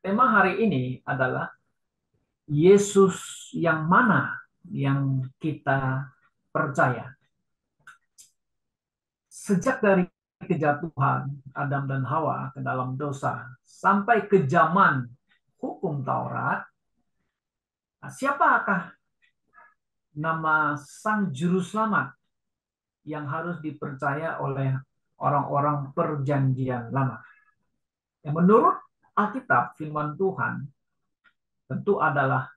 tema hari ini adalah Yesus yang mana yang kita percaya. Sejak dari kejatuhan Adam dan Hawa ke dalam dosa sampai ke zaman hukum Taurat, siapakah nama Sang Juru Selamat yang harus dipercaya oleh orang-orang Perjanjian Lama? Yang menurut Alkitab, firman Tuhan tentu adalah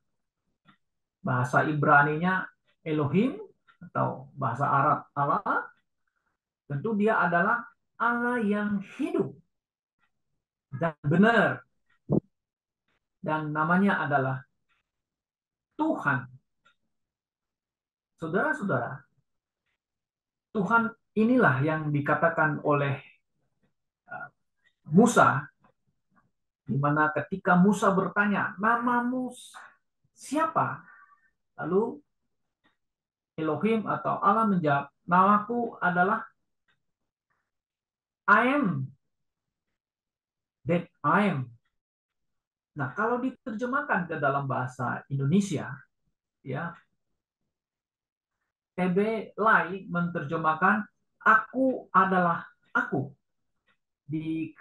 bahasa Ibraninya Elohim atau bahasa Arab Allah. Tentu dia adalah Allah yang hidup dan benar, dan namanya adalah Tuhan. Saudara-saudara, Tuhan inilah yang dikatakan oleh uh, Musa, di mana ketika Musa bertanya, namamu siapa? Lalu Elohim atau Allah menjawab, namaku adalah I am that I am. Nah, kalau diterjemahkan ke dalam bahasa Indonesia, ya, TB Lai menerjemahkan aku adalah aku di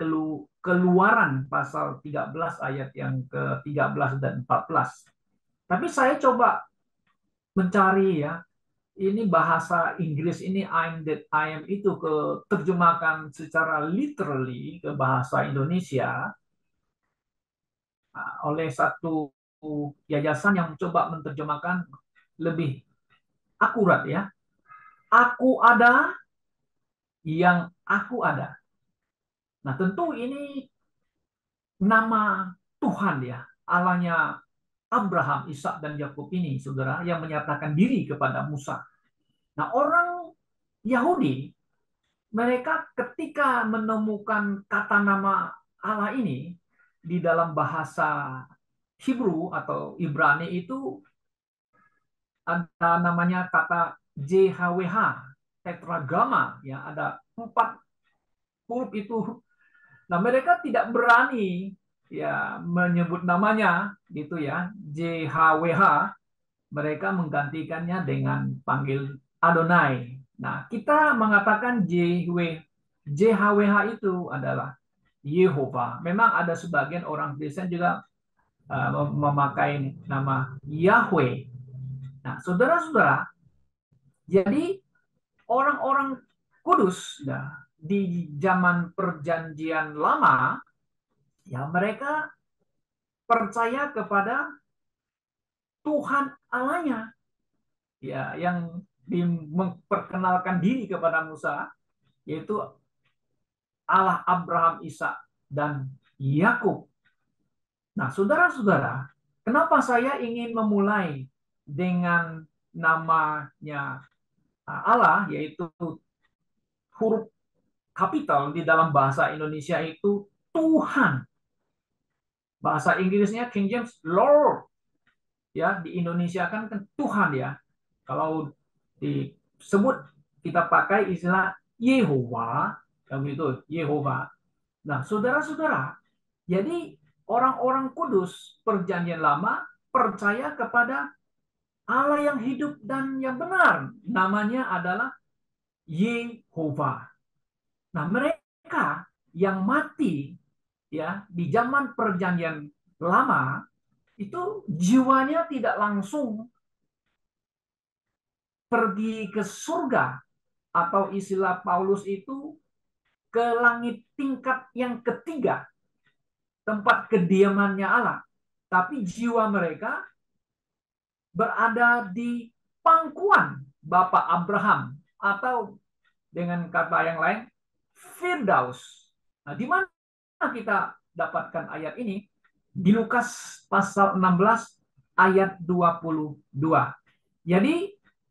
Keluaran pasal 13 ayat yang ke-13 dan 14. Tapi saya coba mencari, ya, ini bahasa Inggris ini I'm that I am itu ke terjemahkan secara literally ke bahasa Indonesia oleh satu yayasan yang coba menerjemahkan lebih akurat, ya. Aku ada yang aku ada. Nah, tentu ini nama Tuhan, ya, Allahnya Abraham, Ishak, dan Yakub ini, saudara, yang menyatakan diri kepada Musa. Nah, orang Yahudi, mereka ketika menemukan kata nama Allah ini di dalam bahasa Hebrew atau Ibrani itu ada namanya kata JHWH, tetragrama, ya, ada 4 huruf itu. Nah, mereka tidak berani, ya, menyebut namanya gitu, ya, JHWH. Mereka menggantikannya dengan panggil Adonai. Nah, kita mengatakan JHWH itu adalah Yehova. Memang ada sebagian orang Kristen juga memakai nama Yahweh. Nah, saudara-saudara, jadi orang-orang kudus, ya, di zaman perjanjian lama, ya, mereka percaya kepada Tuhan Allahnya, ya, yang memperkenalkan diri kepada Musa, yaitu Allah Abraham, Ishak, dan Yakub. Nah, saudara-saudara, kenapa saya ingin memulai dengan namanya Allah, yaitu huruf kapital di dalam bahasa Indonesia itu Tuhan. Bahasa Inggrisnya King James Lord, ya, di Indonesia kan Tuhan, ya. Kalau disebut kita pakai istilah Yehova, yang itu Yehova. Nah, saudara-saudara, jadi orang-orang kudus perjanjian lama percaya kepada Allah yang hidup dan yang benar. Namanya adalah Yehova. Nah, mereka yang mati, ya, di zaman perjanjian lama itu jiwanya tidak langsung pergi ke surga, atau istilah Paulus itu ke langit tingkat yang ketiga, tempat kediamannya Allah. Tapi jiwa mereka berada di pangkuan Bapak Abraham, atau dengan kata yang lain, Firdaus. Nah, di mana kita dapatkan ayat ini? Di Lukas pasal 16 ayat 22. Jadi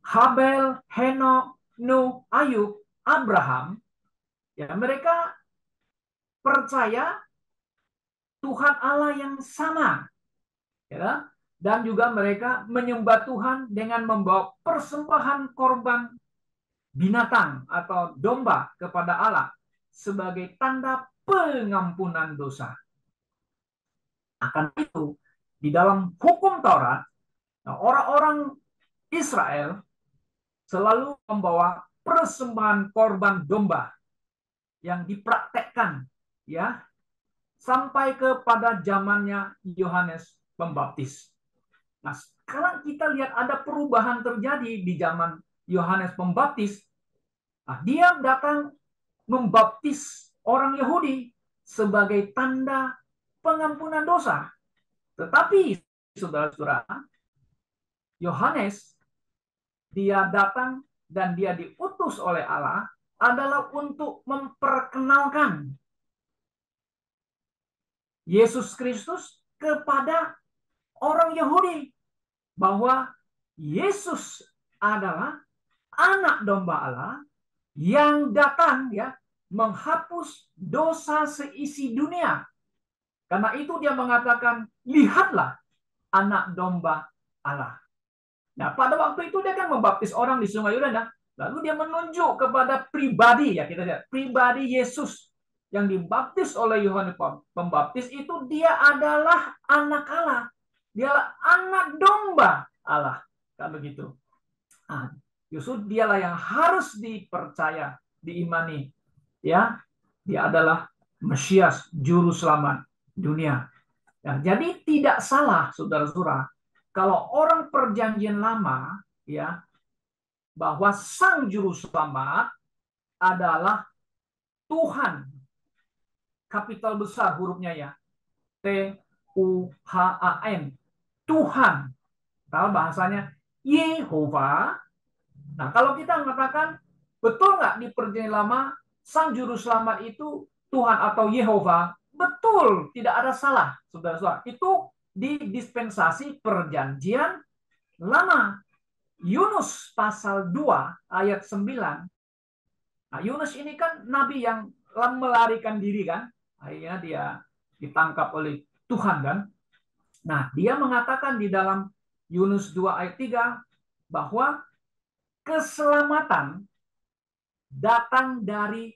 Habel, Henok, Nuh, Ayub, Abraham, ya, mereka percaya Tuhan Allah yang sama, ya, dan juga mereka menyembah Tuhan dengan membawa persembahan korban binatang atau domba kepada Allah sebagai tanda pengampunan dosa. Akan itu, di dalam hukum Taurat, orang-orang Israel selalu membawa persembahan korban domba yang dipraktekkan, ya, sampai kepada zamannya Yohanes Pembaptis. Nah, sekarang kita lihat ada perubahan terjadi di zaman Yohanes Pembaptis. Nah, dia datang membaptis orang Yahudi sebagai tanda pengampunan dosa. Tetapi, saudara-saudara, Yohanes, dia datang dan dia diutus oleh Allah adalah untuk memperkenalkan Yesus Kristus kepada orang Yahudi, bahwa Yesus adalah anak domba Allah yang datang, ya, menghapus dosa seisi dunia. Karena itu dia mengatakan, lihatlah anak domba Allah. Nah, pada waktu itu dia kan membaptis orang di Sungai Yordan, lalu dia menunjuk kepada pribadi, ya, kita lihat pribadi Yesus yang dibaptis oleh Yohanes Pembaptis itu, dia adalah anak Allah, dia adalah anak domba Allah, kan begitu. Nah, justru dialah yang harus dipercaya, diimani, ya, dia adalah Mesias, juru selamat dunia. Ya, jadi tidak salah, saudara-saudara, kalau orang perjanjian lama, ya, bahwa sang juru selamat adalah Tuhan, kapital besar hurufnya, ya, Tuhan, Tuhan. Kalau bahasanya Yehova. Nah, kalau kita mengatakan, betul nggak di perjanjian lama sang juru selamat itu Tuhan atau Yehova? Betul, tidak ada salah, saudara-saudara. Itu di dispensasi perjanjian lama. Yunus pasal 2 ayat 9. Nah, Yunus ini kan nabi yang melarikan diri, kan? Akhirnya dia ditangkap oleh Tuhan, kan? Nah, dia mengatakan di dalam Yunus 2 ayat 3 bahwa keselamatan datang dari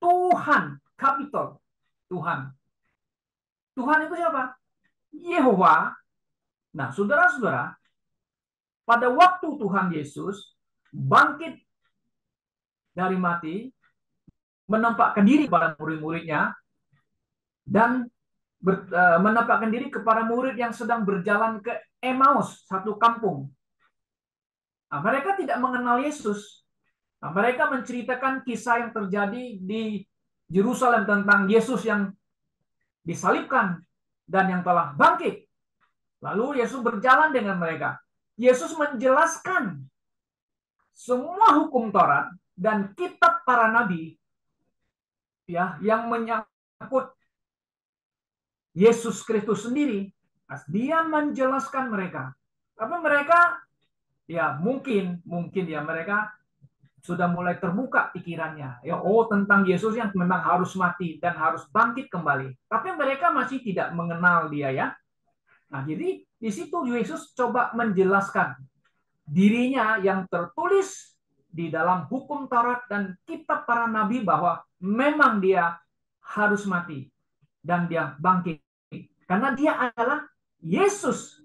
Tuhan, kapital Tuhan. Tuhan itu siapa? Yehova. Nah, saudara-saudara, pada waktu Tuhan Yesus bangkit dari mati, menampakkan diri kepada murid-muridnya, dan menampakkan diri kepada murid yang sedang berjalan ke Emmaus, satu kampung. Nah, mereka tidak mengenal Yesus. Nah, mereka menceritakan kisah yang terjadi di Yerusalem tentang Yesus yang disalibkan dan yang telah bangkit. Lalu Yesus berjalan dengan mereka. Yesus menjelaskan semua hukum Taurat dan kitab para nabi, ya, yang menyangkut Yesus Kristus sendiri. Dia menjelaskan mereka. Tapi mereka, ya, mungkin ya, mereka sudah mulai terbuka pikirannya, ya, oh, tentang Yesus yang memang harus mati dan harus bangkit kembali. Tapi mereka masih tidak mengenal dia, ya. Nah, jadi di situ Yesus coba menjelaskan dirinya yang tertulis di dalam hukum Taurat dan kitab para nabi, bahwa memang dia harus mati dan dia bangkit. Karena dia adalah Yesus,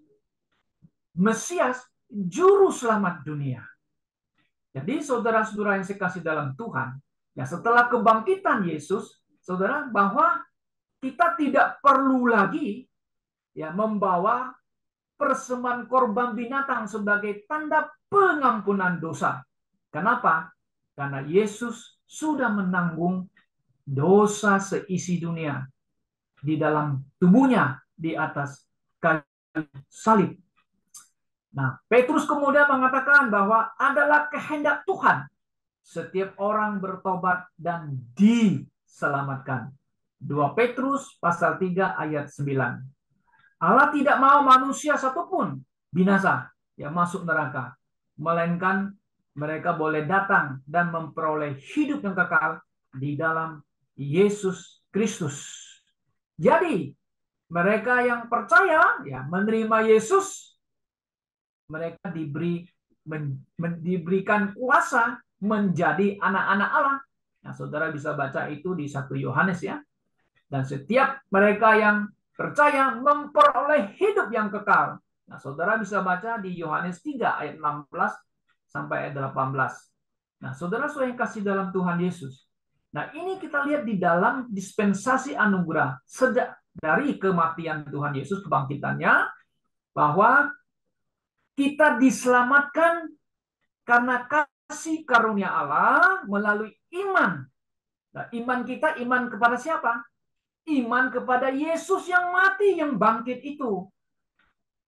Mesias, juru selamat dunia. Jadi saudara-saudara yang saya kasih dalam Tuhan, ya, setelah kebangkitan Yesus, saudara, bahwa kita tidak perlu lagi, ya, membawa persembahan korban binatang sebagai tanda pengampunan dosa. Kenapa? Karena Yesus sudah menanggung dosa seisi dunia di dalam tubuhnya di atas kayu salib. Nah, Petrus kemudian mengatakan bahwa adalah kehendak Tuhan setiap orang bertobat dan diselamatkan. 2 Petrus pasal 3 ayat 9. Allah tidak mau manusia satupun binasa, ya, masuk neraka, melainkan mereka boleh datang dan memperoleh hidup yang kekal di dalam Yesus Kristus. Jadi, mereka yang percaya, ya, menerima Yesus, mereka diberikan kuasa menjadi anak-anak Allah. Nah, saudara bisa baca itu di 1 Yohanes, ya. Dan setiap mereka yang percaya memperoleh hidup yang kekal. Nah, saudara bisa baca di Yohanes 3 ayat 16 sampai ayat 18. Nah, saudara-saudara yang kasih dalam Tuhan Yesus. Nah, ini kita lihat di dalam dispensasi anugerah sejak dari kematian Tuhan Yesus, kebangkitannya, bahwa kita diselamatkan karena kasih karunia Allah melalui iman. Nah, iman kita iman kepada siapa? Iman kepada Yesus yang mati, yang bangkit itu.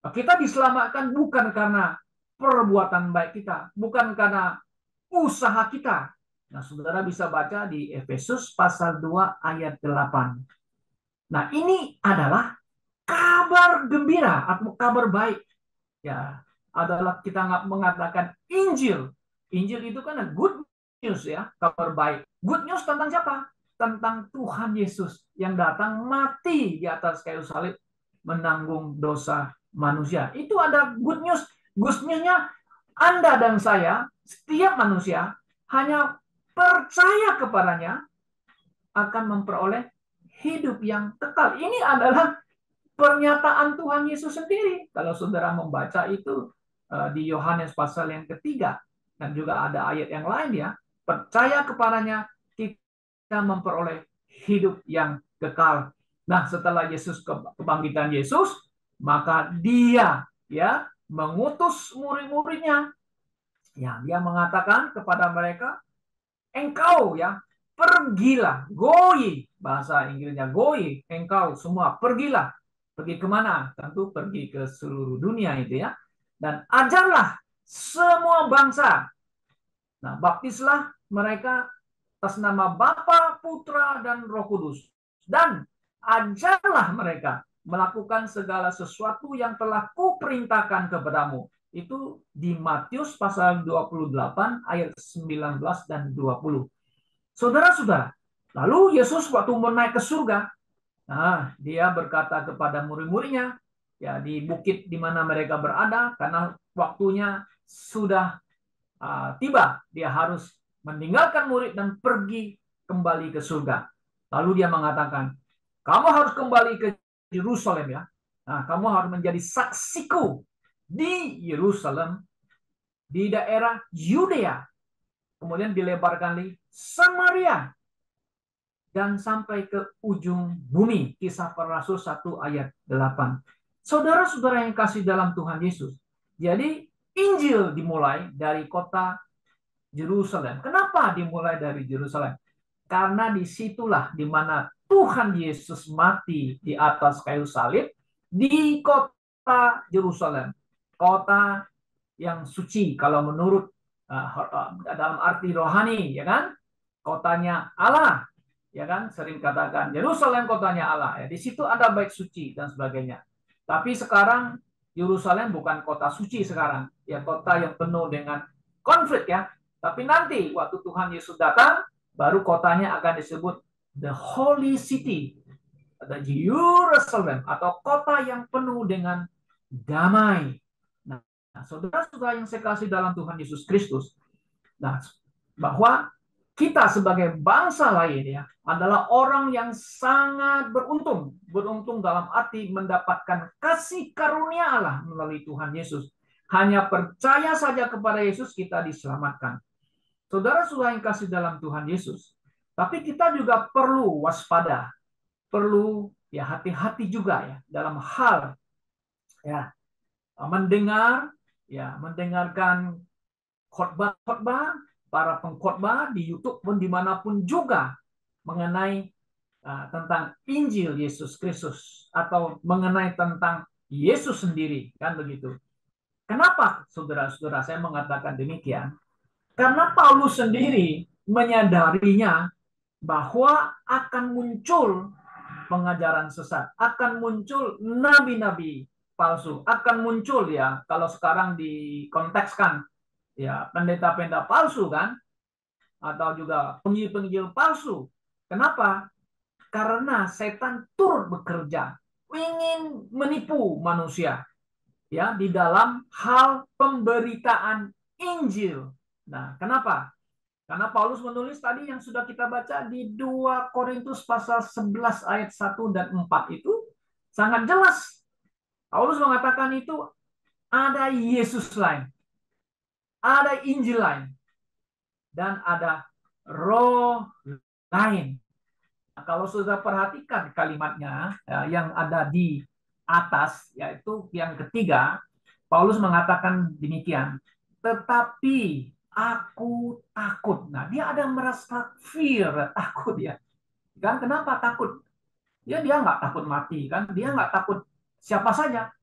Nah, kita diselamatkan bukan karena perbuatan baik kita, bukan karena usaha kita. Nah, saudara bisa baca di Efesus pasal 2 ayat 8. Nah, ini adalah kabar gembira atau kabar baik. Ya, adalah kita mengatakan Injil. Injil itu kan good news ya, kabar baik. Good news tentang siapa? Tentang Tuhan Yesus yang datang mati di atas kayu salib menanggung dosa manusia. Itu ada good news. Good newsnya Anda dan saya, setiap manusia hanya percaya kepadanya akan memperoleh hidup yang kekal. Ini adalah pernyataan Tuhan Yesus sendiri. Kalau saudara membaca itu di Yohanes pasal yang ketiga, dan juga ada ayat yang lain ya, percaya kepadanya kita memperoleh hidup yang kekal. Nah, setelah Yesus kebangkitan Yesus, maka dia ya mengutus murid-muridnya. Ya, dia mengatakan kepada mereka, engkau ya pergilah, goi, bahasa Inggrisnya goi, engkau semua pergilah. Pergi kemana? Tentu pergi ke seluruh dunia itu ya. Dan ajarlah semua bangsa. Nah, baptislah mereka atas nama Bapa, Putra, dan Roh Kudus. Dan ajarlah mereka melakukan segala sesuatu yang telah kuperintahkan kepadamu. Itu di Matius pasal 28 ayat 19 dan 20. Saudara-saudara, lalu Yesus waktu mau naik ke surga, nah, dia berkata kepada murid-muridnya, ya di bukit di mana mereka berada, karena waktunya sudah tiba, dia harus meninggalkan murid dan pergi kembali ke surga. Lalu dia mengatakan, kamu harus kembali ke Yerusalem ya. Nah, kamu harus menjadi saksiku di Yerusalem, di daerah Yudea, kemudian dilebarkan di Samaria, dan sampai ke ujung bumi. Kisah Para Rasul 1 ayat 8. Saudara-saudara yang kasih dalam Tuhan Yesus. Jadi Injil dimulai dari kota Yerusalem. Kenapa dimulai dari Yerusalem? Karena disitulah di mana Tuhan Yesus mati di atas kayu salib di kota Yerusalem. Kota yang suci kalau menurut dalam arti rohani, ya kan? Kotanya Allah, ya kan? Sering katakan Yerusalem kotanya Allah. Ya, di situ ada bait suci dan sebagainya. Tapi sekarang Yerusalem bukan kota suci sekarang, ya kota yang penuh dengan konflik ya. Tapi nanti waktu Tuhan Yesus datang, baru kotanya akan disebut the Holy City, the Jerusalem, atau kota yang penuh dengan damai. Nah, saudara-saudara yang saya kasih dalam Tuhan Yesus Kristus, nah, bahwa kita sebagai bangsa lain ya adalah orang yang sangat beruntung. Beruntung dalam arti mendapatkan kasih karunia Allah melalui Tuhan Yesus. Hanya percaya saja kepada Yesus kita diselamatkan. Saudara-saudara yang kasih dalam Tuhan Yesus. Tapi kita juga perlu waspada. Perlu ya hati-hati juga ya dalam hal ya mendengarkan khotbah para pengkhotbah di YouTube pun dimanapun juga mengenai tentang Injil Yesus Kristus atau mengenai tentang Yesus sendiri, kan begitu. Kenapa saudara-saudara saya mengatakan demikian? Karena Paulus sendiri menyadarinya bahwa akan muncul pengajaran sesat, akan muncul nabi-nabi palsu, akan muncul ya kalau sekarang dikontekskan ya pendeta-pendeta palsu kan, atau juga penginjil-penginjil palsu. Kenapa? Karena setan turut bekerja, ingin menipu manusia ya di dalam hal pemberitaan Injil. Nah, kenapa? Karena Paulus menulis tadi yang sudah kita baca di 2 Korintus pasal 11 ayat 1 dan 4 itu, Sangat jelas. Paulus mengatakan itu ada Yesus lain, ada Injil lain, dan ada roh lain. Nah, kalau sudah perhatikan kalimatnya yang ada di atas, yaitu yang ketiga, Paulus mengatakan demikian. Tetapi aku takut. Nah, dia ada merasa fear, takut ya. Kan kenapa takut? Dia nggak takut mati kan? Dia nggak takut siapa saja.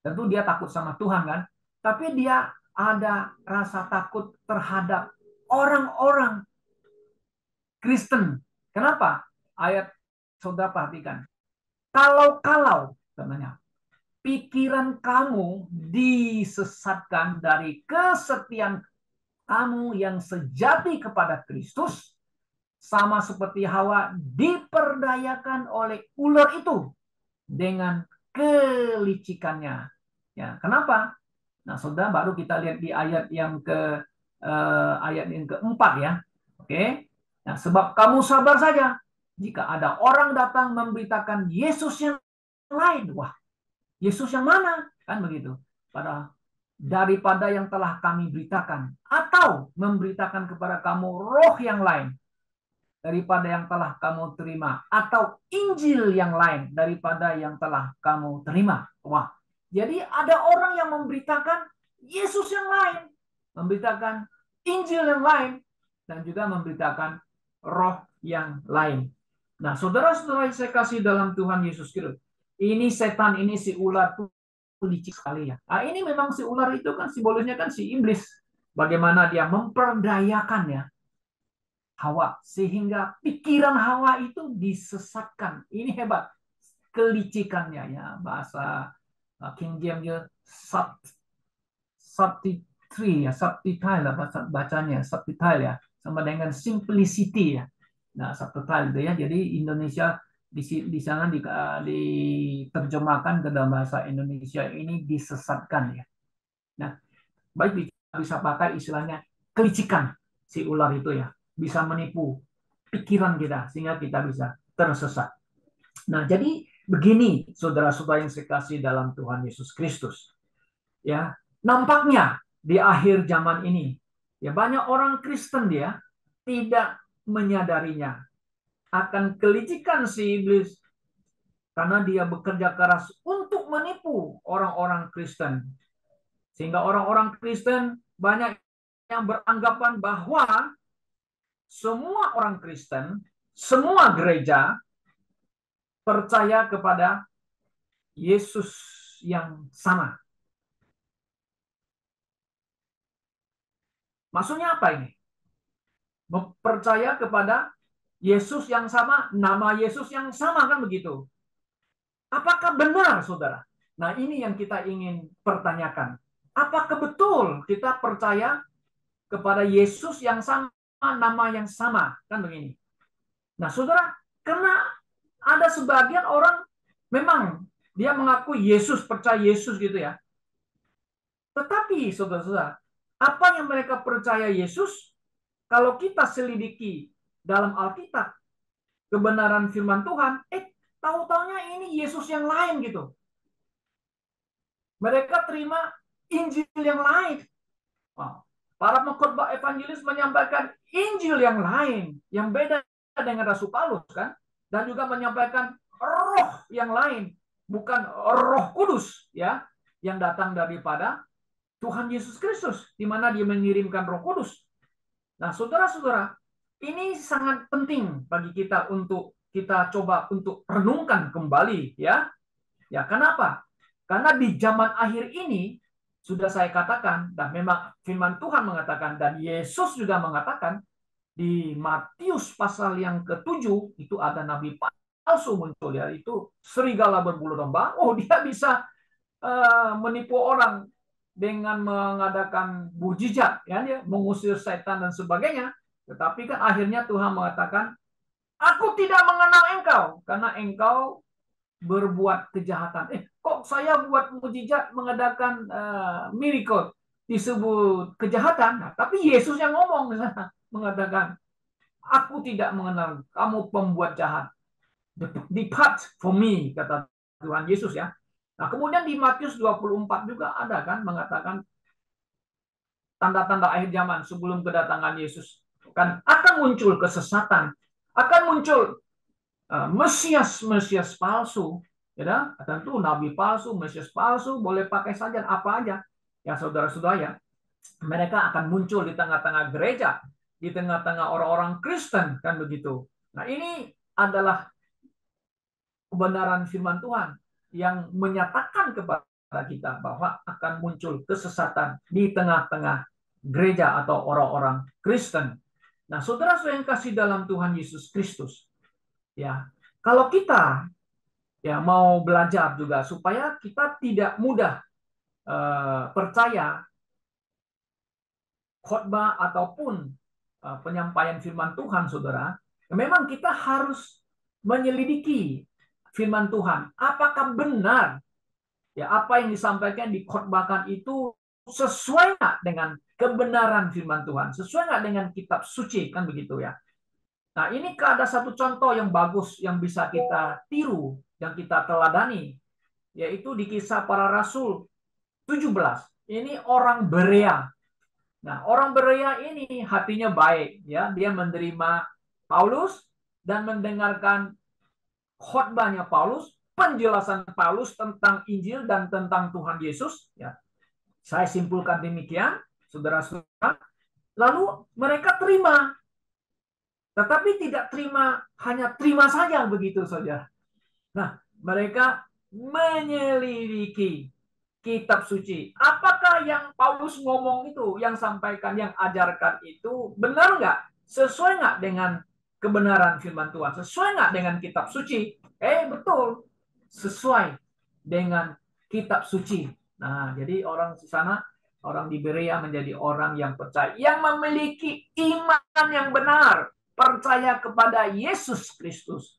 Tentu dia takut sama Tuhan kan? Tapi dia ada rasa takut terhadap orang-orang Kristen. Kenapa? Ayat saudara perhatikan. Kalau sebenarnya pikiran kamu disesatkan dari kesetiaan kamu yang sejati kepada Kristus, sama seperti Hawa diperdayakan oleh ular itu dengan kelicikannya. Ya, kenapa? Nah, saudara, baru kita lihat di ayat yang ayat yang keempat ya. Oke. Nah, sebab kamu sabar saja jika ada orang datang memberitakan Yesus yang lain. Wah, Yesus yang mana? Kan begitu. Daripada yang telah kami beritakan, atau memberitakan kepada kamu roh yang lain daripada yang telah kamu terima, atau Injil yang lain daripada yang telah kamu terima. Wah, jadi ada orang yang memberitakan Yesus yang lain, memberitakan Injil yang lain, dan juga memberitakan roh yang lain. Nah, saudara-saudara yang saya kasih dalam Tuhan Yesus Kristus, ini setan, ini si ular tuh licik sekali ya. Nah, ini memang si ular itu kan simbolisnya kan si iblis. Bagaimana dia memperdayakan ya Hawa, sehingga pikiran Hawa itu disesatkan. Ini hebat kelicikannya ya, bahasa King James subtlety ya, subtile lah bacanya, subtile ya, sama dengan simplicity ya. Nah, subtile itu ya. Jadi Indonesia di sana diterjemahkan ke dalam bahasa Indonesia ini disesatkan ya. Nah, baik bisa pakai istilahnya kelicikan si ular itu ya, bisa menipu pikiran kita sehingga kita bisa tersesat. Nah, jadi begini saudara-saudara yang saya kasih dalam Tuhan Yesus Kristus. Ya, nampaknya di akhir zaman ini ya banyak orang Kristen dia tidak menyadarinya akan kelicikan si iblis karena dia bekerja keras untuk menipu orang-orang Kristen. Sehingga orang-orang Kristen banyak yang beranggapan bahwa semua orang Kristen, semua gereja percaya kepada Yesus yang sama. Maksudnya apa ini? Percaya kepada Yesus yang sama, nama Yesus yang sama kan begitu. Apakah benar, saudara? Nah, ini yang kita ingin pertanyakan. Apakah betul kita percaya kepada Yesus yang sama, nama yang sama? Kan begini. Nah, saudara, karena ada sebagian orang memang dia mengaku Yesus, percaya Yesus gitu ya. Tetapi, saudara-saudara, apa yang mereka percaya Yesus, kalau kita selidiki dalam Alkitab, kebenaran firman Tuhan, tahu-taunya ini Yesus yang lain gitu. Mereka terima Injil yang lain. Wow. Para pengkhotbah evangelis menyampaikan Injil yang lain, yang beda dengan Rasul Paulus kan, dan juga menyampaikan roh yang lain, bukan Roh Kudus ya, yang datang daripada Tuhan Yesus Kristus, di mana dia mengirimkan Roh Kudus. Nah, saudara-saudara, ini sangat penting bagi kita untuk kita coba untuk renungkan kembali ya. Ya, kenapa? Karena di zaman akhir ini sudah saya katakan, dan memang firman Tuhan mengatakan, dan Yesus juga mengatakan, di Matius pasal yang ke-7, itu ada nabi palsu muncul, yaitu serigala berbulu domba. Oh, dia bisa menipu orang dengan mengadakan mujizat, ya, dia mengusir setan dan sebagainya. Tetapi kan akhirnya Tuhan mengatakan, aku tidak mengenal engkau, karena engkau berbuat kejahatan. Kok saya buat mujizat mengadakan miracle disebut kejahatan? Nah, tapi Yesus yang ngomong di sana mengatakan, aku tidak mengenal kamu pembuat jahat. Depart for me, kata Tuhan Yesus ya. Nah, kemudian di Matius 24 juga ada kan mengatakan tanda-tanda akhir zaman sebelum kedatangan Yesus kan akan muncul kesesatan, akan muncul Mesias palsu, ya, tentu nabi palsu, Mesias palsu, boleh pakai saja apa aja, ya saudara-saudara ya, mereka akan muncul di tengah-tengah gereja, di tengah-tengah orang-orang Kristen kan begitu. Nah ini adalah kebenaran firman Tuhan yang menyatakan kepada kita bahwa akan muncul kesesatan di tengah-tengah gereja atau orang-orang Kristen. Nah, saudara-saudara yang kasih dalam Tuhan Yesus Kristus, ya, kalau kita ya mau belajar juga supaya kita tidak mudah percaya khotbah ataupun penyampaian firman Tuhan, saudara, memang kita harus menyelidiki firman Tuhan. Apakah benar ya apa yang disampaikan dikhotbahkan itu sesuai nggak dengan kebenaran firman Tuhan, sesuai nggak dengan kitab suci kan begitu ya. Nah ini ada satu contoh yang bagus yang bisa kita tiru, yang kita teladani, yaitu di Kisah Para Rasul 17. Ini orang Berea. Nah, orang Berea ini hatinya baik, ya. Dia menerima Paulus dan mendengarkan khotbahnya Paulus, penjelasan Paulus tentang Injil dan tentang Tuhan Yesus, ya. Saya simpulkan demikian, saudara-saudara. Lalu mereka terima. Tetapi tidak terima, hanya terima saja begitu saja. Nah, mereka menyelidiki kitab suci. Apakah yang Paulus ngomong itu, yang sampaikan, yang ajarkan itu benar nggak? Sesuai nggak dengan kebenaran firman Tuhan? Sesuai nggak dengan kitab suci? Betul. Sesuai dengan kitab suci. Nah, jadi orang di sana, orang di Berea menjadi orang yang percaya, yang memiliki iman yang benar, percaya kepada Yesus Kristus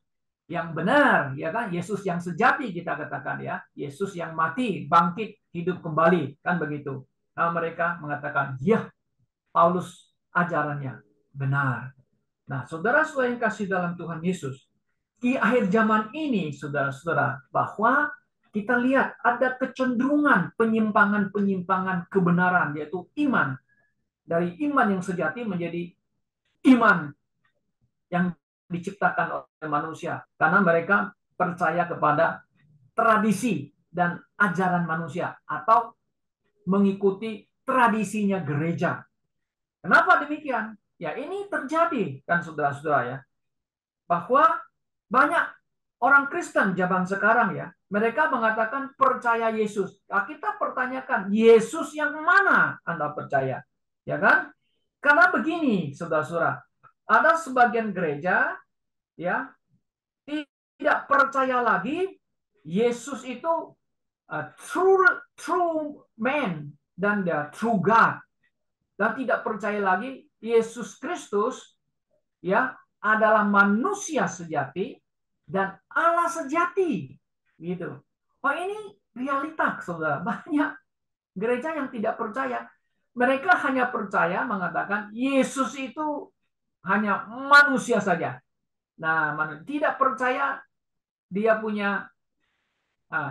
yang benar, ya kan? Yesus yang sejati kita katakan ya, Yesus yang mati, bangkit, hidup kembali, kan begitu. Nah, mereka mengatakan, ya, Paulus ajarannya benar. Nah, saudara-saudara yang kasih dalam Tuhan Yesus, di akhir zaman ini, saudara-saudara, bahwa kita lihat ada kecenderungan penyimpangan-penyimpangan kebenaran, yaitu iman. Dari iman yang sejati menjadi iman yang diciptakan oleh manusia karena mereka percaya kepada tradisi dan ajaran manusia atau mengikuti tradisinya gereja. Kenapa demikian? Ya ini terjadi kan saudara-saudara ya, bahwa banyak orang Kristen zaman sekarang ya, mereka mengatakan percaya Yesus. Nah, kita pertanyakan, Yesus yang mana Anda percaya? Ya kan? Karena begini, saudara-saudara, ada sebagian gereja ya tidak percaya lagi Yesus itu true man dan true God, dan tidak percaya lagi Yesus Kristus ya adalah manusia sejati dan Allah sejati gitu. Oh ini realita saudara, banyak gereja yang tidak percaya. Mereka hanya percaya mengatakan Yesus itu hanya manusia saja. Nah, tidak percaya dia punya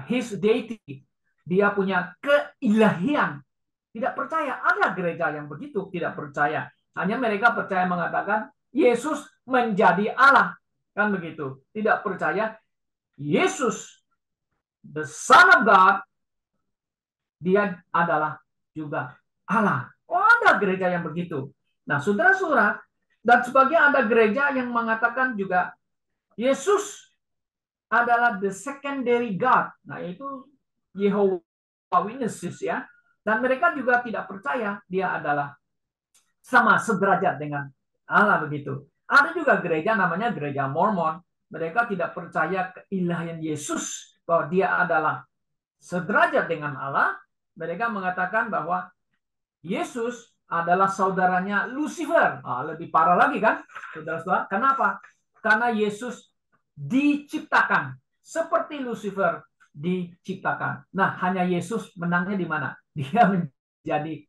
his deity, dia punya keilahian. Tidak percaya. Ada gereja yang begitu, tidak percaya. Hanya mereka percaya mengatakan Yesus menjadi Allah. Kan begitu. Tidak percaya Yesus, the Son of God, dia adalah juga Allah. Oh, ada gereja yang begitu. Nah, saudara-saudara, dan sebagian ada gereja yang mengatakan juga Yesus adalah the secondary God. Nah, itu Jehovah Witnesses ya. Dan mereka juga tidak percaya dia adalah sama sederajat dengan Allah begitu. Ada juga gereja namanya gereja Mormon. Mereka tidak percaya keilahian Yesus bahwa dia adalah sederajat dengan Allah. Mereka mengatakan bahwa Yesus adalah saudaranya Lucifer. Lebih parah lagi kan, saudara-saudara? Kenapa? Karena Yesus diciptakan seperti Lucifer diciptakan. Nah, hanya Yesus menangnya di mana? Dia menjadi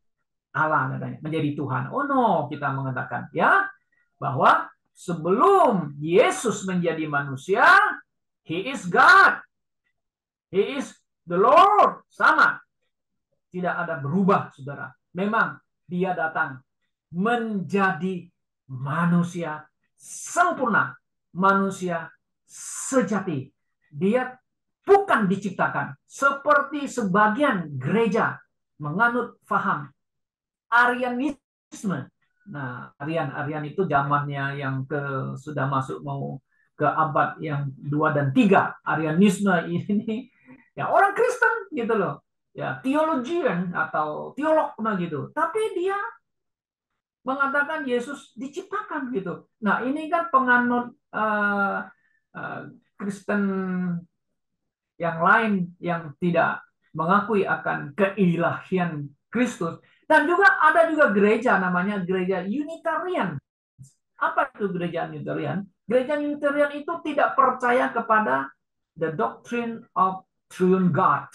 Allah katanya, menjadi Tuhan. Oh no, kita mengatakan ya bahwa sebelum Yesus menjadi manusia, he is God. He is the Lord. Sama. Tidak ada berubah, saudara. Memang dia datang menjadi manusia sempurna, manusia sejati. Dia bukan diciptakan seperti sebagian gereja menganut faham Arianisme. Nah, Arian itu zamannya yang sudah masuk mau ke abad yang 2 dan 3. Arianisme ini ya orang Kristen gitu loh. Ya, teologian atau teolog gitu. Tapi dia mengatakan Yesus diciptakan gitu. Nah, ini kan penganut uh, Kristen yang lain yang tidak mengakui akan keilahian Kristus. Dan juga ada juga gereja namanya gereja Unitarian. Apa itu gereja Unitarian? Gereja Unitarian itu tidak percaya kepada the doctrine of triune God.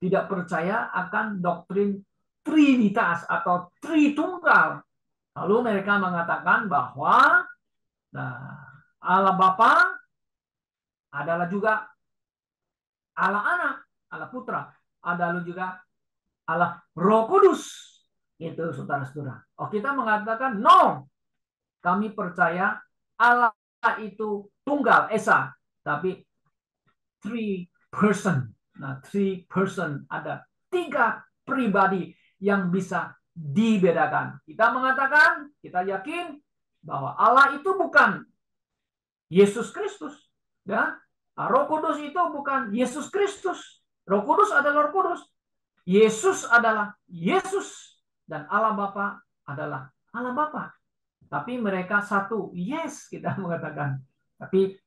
Tidak percaya akan doktrin Trinitas atau Tritunggal. Lalu mereka mengatakan bahwa Allah Bapa adalah juga Allah Anak, Allah Putra, adalah juga Allah Roh Kudus. Itu saudara-saudara. Oh, kita mengatakan no. Kami percaya Allah itu tunggal esa, tapi three person. Nah, three person ada 3 pribadi yang bisa dibedakan. Kita mengatakan, kita yakin bahwa Allah itu bukan Yesus Kristus, ya. Roh Kudus itu bukan Yesus Kristus. Roh Kudus adalah Roh Kudus. Yesus adalah Yesus dan Allah Bapa adalah Allah Bapa. Tapi mereka satu, yes kita mengatakan. Tapi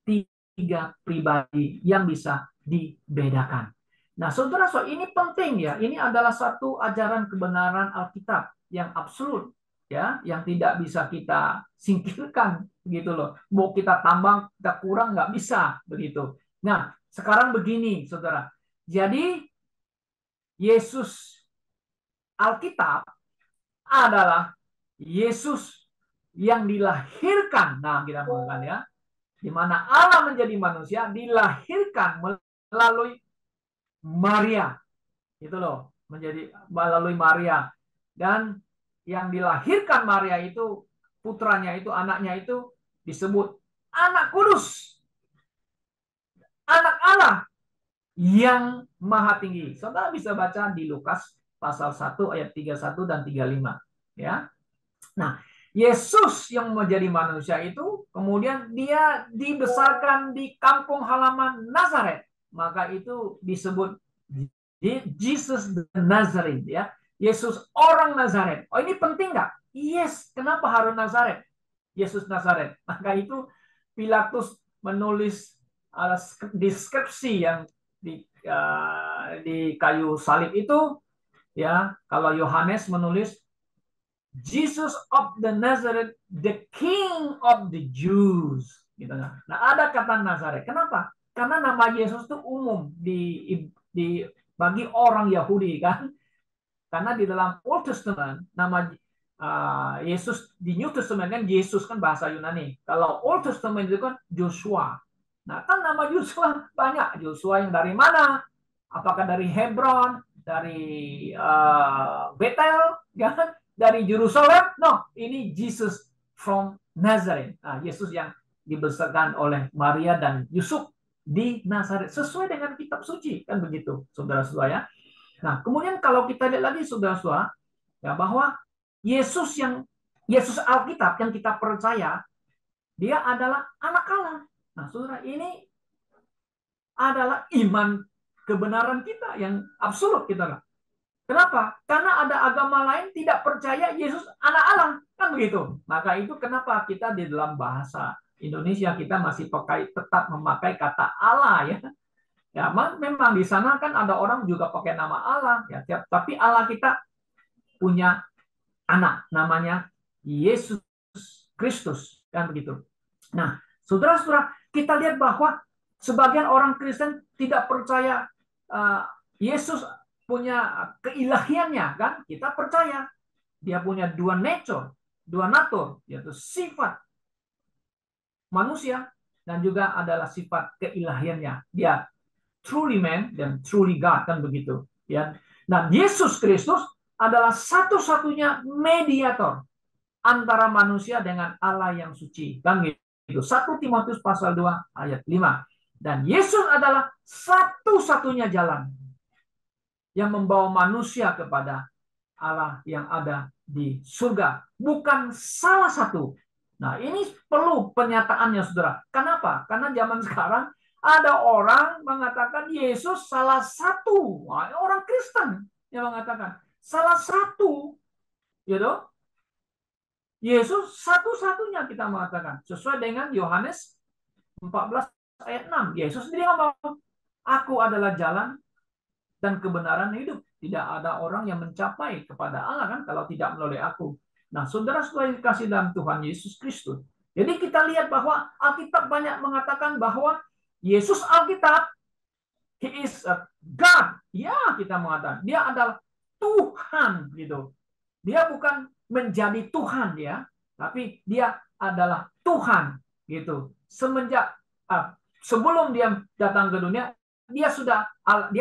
3 pribadi yang bisa dibedakan. Nah, saudara-saudara, ini penting ya. Ini adalah satu ajaran kebenaran Alkitab yang absolut, ya, yang tidak bisa kita singkirkan, gitu loh. Mau kita tambah, kita kurang nggak bisa begitu. Nah, sekarang begini, saudara. Jadi Yesus Alkitab adalah Yesus yang dilahirkan. Nah, kita mengatakan ya, di mana Allah menjadi manusia dilahirkan melalui Maria. Itu loh, menjadi melalui Maria. Dan yang dilahirkan Maria itu putranya itu, anaknya itu disebut anak kudus. Anak Allah yang maha tinggi. Saudara bisa baca di Lukas pasal 1 ayat 31 dan 35, ya. Nah, Yesus yang menjadi manusia itu kemudian dia dibesarkan di kampung halaman Nazaret. Maka itu disebut Jesus the Nazarene, ya. Yesus orang Nazaret. Oh, ini penting nggak? Yes, kenapa harus Nazaret? Yesus Nazaret. Maka itu Pilatus menulis deskripsi yang di kayu salib itu, ya. Kalau Yohanes menulis Jesus of the Nazareth, the King of the Jews. Gitu. Nah, ada kata Nazaret. Kenapa? Karena nama Yesus itu umum bagi orang Yahudi, kan? Karena di dalam Old Testament nama Yesus di New Testament kan Yesus kan bahasa Yunani. Kalau Old Testament itu kan Joshua. Nah, kan nama Joshua banyak. Joshua yang dari mana? Apakah dari Hebron, dari Bethel, kan? Dari Yerusalem? No, ini Jesus from Nazareth. Nah, Yesus yang dibesarkan oleh Maria dan Yusuf di Nazaret sesuai dengan kitab suci, kan begitu, saudara-saudara ya. Nah, kemudian kalau kita lihat lagi saudara-saudara, ya, bahwa Yesus Alkitab yang kita percaya, dia adalah anak Allah. Nah, saudara, ini adalah iman kebenaran kita yang absolut kita. Kenapa? Karena ada agama lain tidak percaya Yesus anak Allah, kan begitu. Maka itu kenapa kita di dalam bahasa Indonesia kita masih tetap memakai kata Allah, ya. Ya, memang di sana kan ada orang juga pakai nama Allah, ya. Tapi Allah kita punya anak namanya Yesus Kristus, kan begitu. Nah, saudara-saudara, kita lihat bahwa sebagian orang Kristen tidak percaya Yesus punya keilahiannya, kan? Kita percaya dia punya dua natur, yaitu sifat manusia dan juga adalah sifat keilahiannya. Dia truly man dan truly God, kan begitu ya. Nah, Yesus Kristus adalah satu-satunya mediator antara manusia dengan Allah yang suci, kan gitu. 1 Timotius pasal 2 ayat 5. Dan Yesus adalah satu-satunya jalan yang membawa manusia kepada Allah yang ada di surga, bukan salah satu. Nah, ini perlu penyataannya, saudara. Kenapa? Karena zaman sekarang ada orang mengatakan Yesus salah satu. Wah, orang Kristen yang mengatakan salah satu, gitu. Yesus satu-satunya, kita mengatakan sesuai dengan Yohanes 14 ayat 6. Yesus sendiri ngomong, aku adalah jalan dan kebenaran hidup. Tidak ada orang yang mencapai kepada Allah kan kalau tidak melalui aku. Nah, saudara-saudara dikasih dalam Tuhan Yesus Kristus. Jadi kita lihat bahwa Alkitab banyak mengatakan bahwa Yesus Alkitab, He is a God. Ya, kita mengatakan dia adalah Tuhan gitu. Dia bukan menjadi Tuhan ya, tapi dia adalah Tuhan gitu. Semenjak sebelum dia datang ke dunia, dia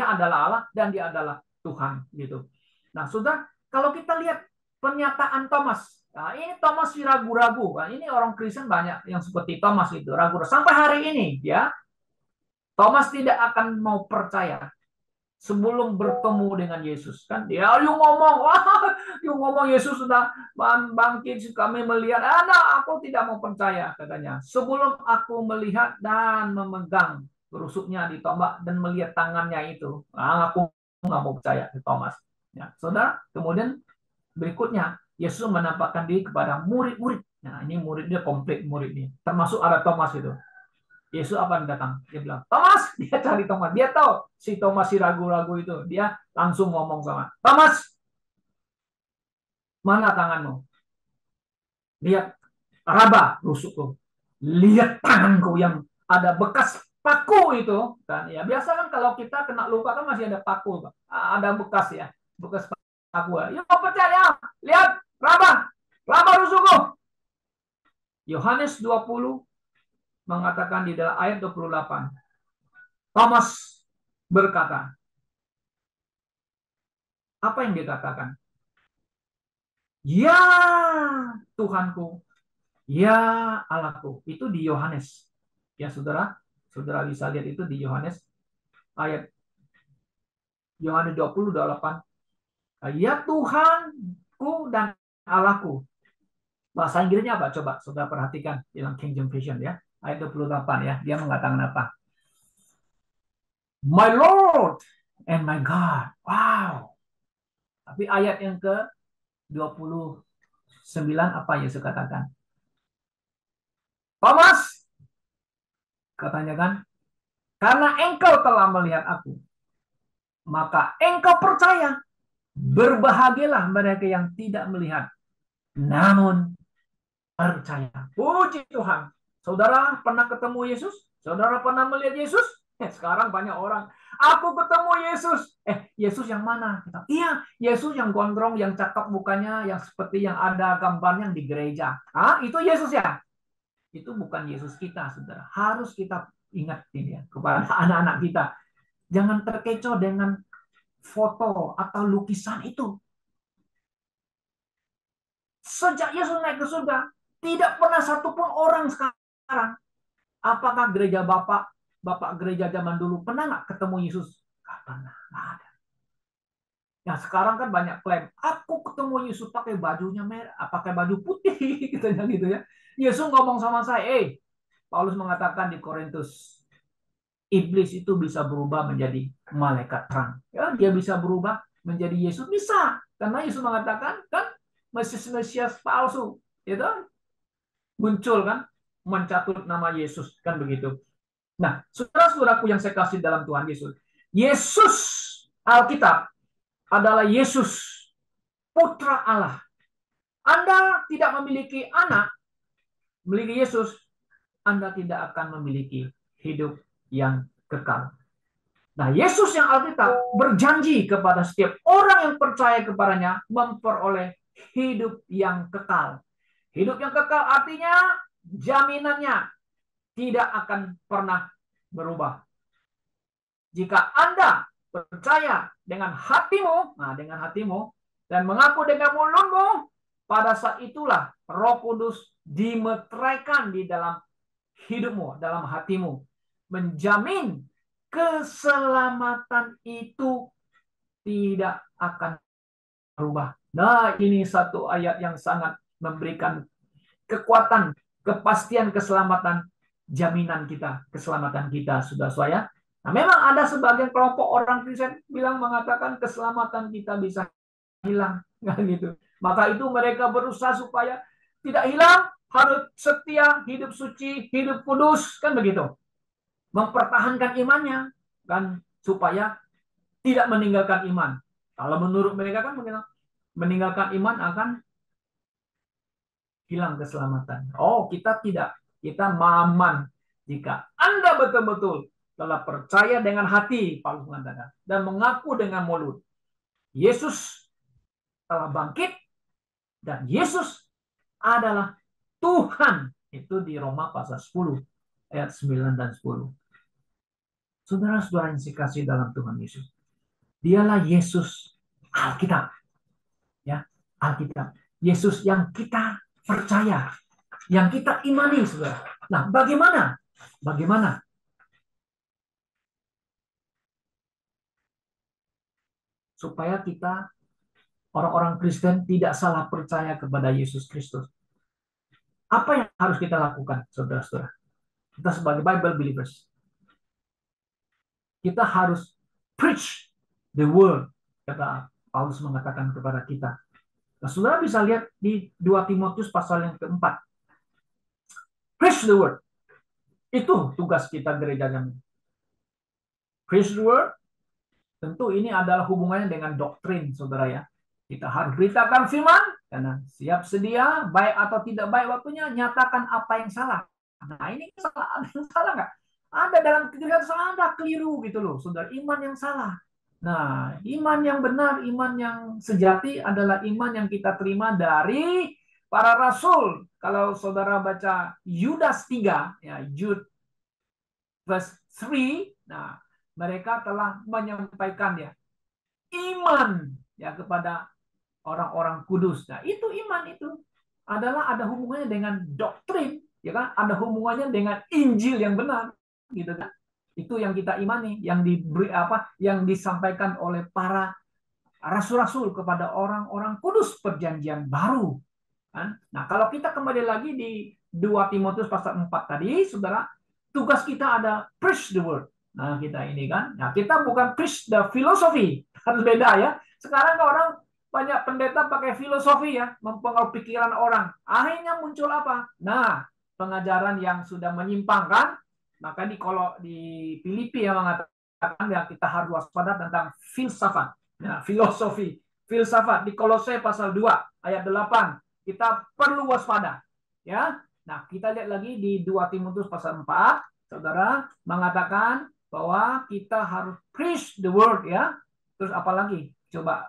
adalah Allah dan dia adalah Tuhan gitu. Nah, sudah kalau kita lihat pernyataan Thomas, nah ini Thomas ragu-ragu. Nah, ini orang Kristen banyak yang seperti Thomas itu ragu. Sampai hari ini ya, Thomas tidak akan mau percaya sebelum bertemu dengan Yesus kan dia you ngomong Yesus sudah bangkit kami melihat aku tidak mau percaya katanya sebelum aku melihat dan memegang rusuknya di tombak dan melihat tangannya itu aku nggak mau percaya ke Thomas ya saudara. Kemudian berikutnya Yesus menampakkan diri kepada murid-murid. Nah, ini muridnya komplit, murid ini termasuk ada Thomas itu. Yesus apa yang datang? Dia bilang, Thomas! Dia cari Thomas. Dia tahu si Thomas si ragu-ragu itu. Dia langsung ngomong sama, Thomas! Mana tanganmu? Lihat, raba rusukku. Lihat tanganku yang ada bekas paku itu. Kan, ya, biasa kan kalau kita kena luka kan masih ada paku. Ada bekas ya. Bekas paku. Ya, percaya. Lihat, raba. Raba rusukku. Yohanes 20 mengatakan di dalam ayat 28. Thomas berkata, apa yang dia katakan? Ya Tuhanku, ya Allahku. Itu di Yohanes. Ya saudara, saudara bisa lihat itu di Yohanes ayat Yohanes 20:28. Ya Tuhanku dan Allahku. Bahasa Inggrisnya apa? Coba saudara perhatikan dalam King James Version ya. Ayat 28 ya. Dia mengatakan apa? My Lord and my God. Wow. Tapi ayat yang ke 29 apa Yesus katakan? Thomas, katanya kan, karena engkau telah melihat aku, maka engkau percaya. Berbahagialah mereka yang tidak melihat, namun percaya. Puji Tuhan. Saudara pernah ketemu Yesus? Saudara pernah melihat Yesus? Sekarang banyak orang, aku ketemu Yesus. Yesus yang mana? Iya, Yesus yang gondrong, yang cakep mukanya, yang seperti yang ada gambarnya di gereja. Itu Yesus ya? Itu bukan Yesus kita, saudara. Harus kita ingatin ya kepada anak-anak kita. Jangan terkecoh dengan foto atau lukisan itu. Sejak Yesus naik ke surga, tidak pernah satupun orang sekarang. Apakah gereja bapak gereja zaman dulu pernah nggak ketemu Yesus? Nggak pernah, nggak ada. Nah sekarang kan banyak klaim, aku ketemu Yesus pakai bajunya merah, pakai baju putih, gitu ya. Yesus ngomong sama saya, Paulus mengatakan di Korintus, iblis itu bisa berubah menjadi malaikat terang. Ya, dia bisa berubah menjadi Yesus, bisa. Karena Yesus mengatakan kan Mesias palsu, itu muncul kan, mencatut nama Yesus kan begitu. Nah, saudara-saudaraku yang saya kasih dalam Tuhan Yesus, Yesus Alkitab adalah Yesus Putra Allah. Anda tidak memiliki anak, memiliki Yesus, Anda tidak akan memiliki hidup yang kekal. Nah, Yesus yang Alkitab berjanji kepada setiap orang yang percaya kepadanya memperoleh hidup yang kekal. Hidup yang kekal artinya jaminannya tidak akan pernah berubah. Jika Anda percaya dengan hatimu, nah dengan hatimu, dan mengaku dengan mulutmu, pada saat itulah Roh Kudus dimeteraikan di dalam hidupmu, dalam hatimu, menjamin keselamatan itu tidak akan berubah. Nah, ini satu ayat yang sangat memberikan kekuatan, kepastian keselamatan, jaminan kita, keselamatan kita, sudah saya. Nah, memang ada sebagian kelompok orang Kristen bilang mengatakan keselamatan kita bisa hilang, kan gitu. Maka itu mereka berusaha supaya tidak hilang, harus setia, hidup suci, hidup kudus, kan begitu. Mempertahankan imannya, kan supaya tidak meninggalkan iman. Kalau menurut mereka kan meninggalkan iman akan hilang keselamatan. Oh, kita tidak. Kita aman jika Anda betul-betul telah percaya dengan hati, Paulus mengatakan, dan mengaku dengan mulut. Yesus telah bangkit dan Yesus adalah Tuhan. Itu di Roma pasal 10 ayat 9 dan 10. Saudara-saudara yang dikasihi dalam Tuhan Yesus. Dialah Yesus Alkitab. Ya, Alkitab. Yesus yang kita percaya, yang kita imani, saudara. Nah, bagaimana? Bagaimana supaya kita orang-orang Kristen tidak salah percaya kepada Yesus Kristus? Apa yang harus kita lakukan, saudara-saudara? Kita sebagai Bible believers, kita harus preach the word, kata Paulus mengatakan kepada kita. Nah, saudara bisa lihat di 2 Timotius pasal yang keempat. Preach the word. Itu tugas kita gereja kami. Preach the word. Tentu ini adalah hubungannya dengan doktrin, saudara ya. Kita harus beritakan firman, karena siap sedia, baik atau tidak baik waktunya, nyatakan apa yang salah. Nah, ini salah, ada yang salah nggak? Ada dalam kegiatan salah, ada keliru gitu loh, saudara. Iman yang salah. Nah, iman yang benar, iman yang sejati adalah iman yang kita terima dari para rasul. Kalau saudara baca Yudas 3, ya, Jude verse 3, nah, mereka telah menyampaikan ya iman ya kepada orang-orang kudus. Nah, itu iman itu adalah ada hubungannya dengan doktrin, ya kan? Ada hubungannya dengan Injil yang benar, gitu kan? Itu yang kita imani, yang diberi apa, yang disampaikan oleh para rasul-rasul kepada orang-orang kudus perjanjian baru. Kan? Nah, kalau kita kembali lagi di 2 Timotius pasal 4 tadi, saudara, tugas kita ada preach the word. Nah, kita ini kan, nah kita bukan preach the philosophy, harus beda ya. Sekarang orang banyak pendeta pakai filosofi ya, mempengaruhi pikiran orang. Akhirnya muncul apa? Nah, pengajaran yang sudah menyimpang kan. Maka kalau di Filipi yang mengatakan ya kita harus waspada tentang filsafat, ya, filosofi, filsafat di Kolose pasal 2 ayat 8. Kita perlu waspada, ya. Nah, kita lihat lagi di 2 Timotius pasal 4, saudara mengatakan bahwa kita harus preach the word ya. Terus apalagi? Coba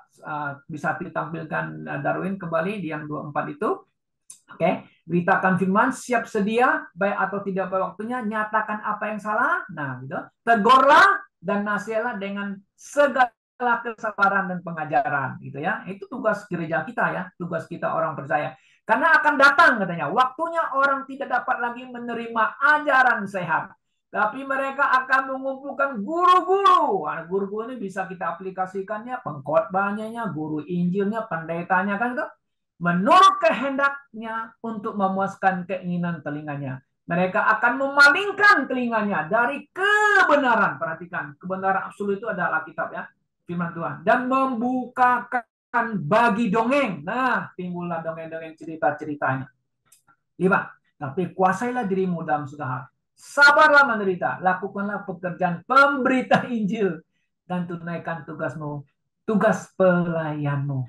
bisa ditampilkan Darwin kembali di yang 24 itu. Oke, beritakan firman, siap sedia, baik atau tidak baik waktunya, nyatakan apa yang salah. Nah, gitu. Tegurlah dan nasihatlah dengan segala kesabaran dan pengajaran, gitu ya. Itu tugas gereja kita ya, tugas kita orang percaya. Karena akan datang katanya, waktunya orang tidak dapat lagi menerima ajaran sehat. Tapi mereka akan mengumpulkan guru-guru. Nah, guru-guru ini bisa kita aplikasikannya, pengkhotbahnya, guru Injilnya, pendetanya kan itu. Menurut kehendaknya untuk memuaskan keinginan telinganya. Mereka akan memalingkan telinganya dari kebenaran. Perhatikan, kebenaran absolut itu adalah Alkitab ya, firman Tuhan. Dan membukakan bagi dongeng. Nah, timbullah dongeng-dongeng cerita-ceritanya. 5. Tapi kuasailah dirimu dalam segala hal. Sabarlah menderita. Lakukanlah pekerjaan pemberita Injil. Dan tunaikan tugasmu. Tugas pelayanmu.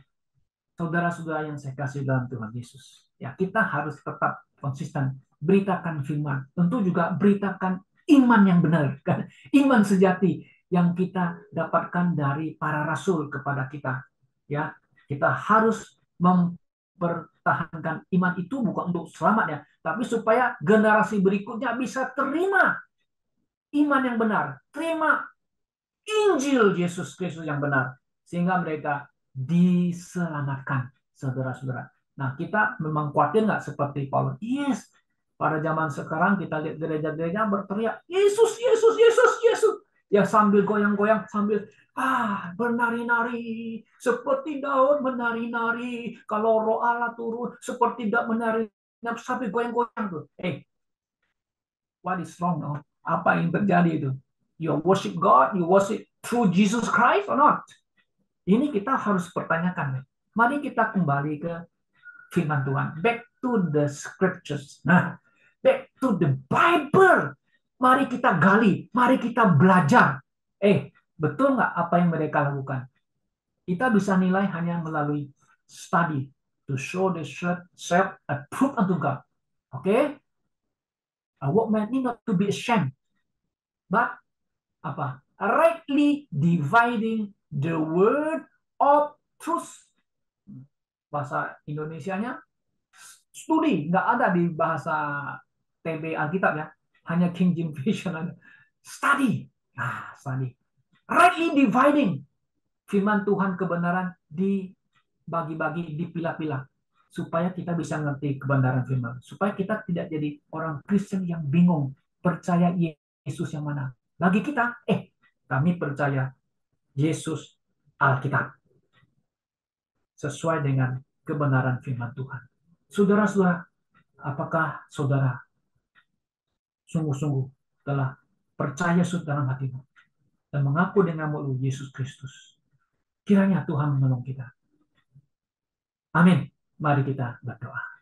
Saudara-saudara yang saya kasih dalam Tuhan Yesus. Ya, kita harus tetap konsisten. Beritakan firman. Tentu juga beritakan iman yang benar. Kan? Iman sejati yang kita dapatkan dari para rasul kepada kita. Ya, kita harus mempertahankan iman itu bukan untuk selamat ya, tapi supaya generasi berikutnya bisa terima iman yang benar. Terima Injil Yesus Kristus yang benar, sehingga mereka diselamatkan, saudara-saudara. Nah, kita memang khawatir nggak seperti Paulus? Yes, pada zaman sekarang kita lihat gereja-gereja berteriak, Yesus, Yesus, Yesus, Yesus. Ya sambil goyang-goyang, sambil bernari-nari, seperti Daud menari-nari. Kalau roh Allah turun, seperti Daud menari, sambil goyang-goyang tuh. What is wrong? No? Apa yang terjadi itu? You worship God, you worship through Jesus Christ or not? Ini kita harus pertanyakan. Mari kita kembali ke firman Tuhan. Back to the scriptures. Nah, back to the Bible. Mari kita gali, mari kita belajar. Betul nggak apa yang mereka lakukan? Kita bisa nilai hanya melalui study to show the self approved unto God. Oke? Okay? A workman need not to be ashamed, but apa? Rightly dividing the word of truth. Bahasa Indonesianya studi, nggak ada di bahasa TB Alkitab ya, hanya King James Version ada. Study, study. Rightly dividing firman Tuhan kebenaran dibagi-bagi, dipilah-pilah supaya kita bisa ngerti kebenaran firman, supaya kita tidak jadi orang Kristen yang bingung percaya Yesus yang mana. Bagi kita, kami percaya Yesus Alkitab sesuai dengan kebenaran firman Tuhan. Saudara-saudara, apakah saudara sungguh-sungguh telah percaya dalam hatimu dan mengaku dengan mulut Yesus Kristus? Kiranya Tuhan menolong kita. Amin. Mari kita berdoa.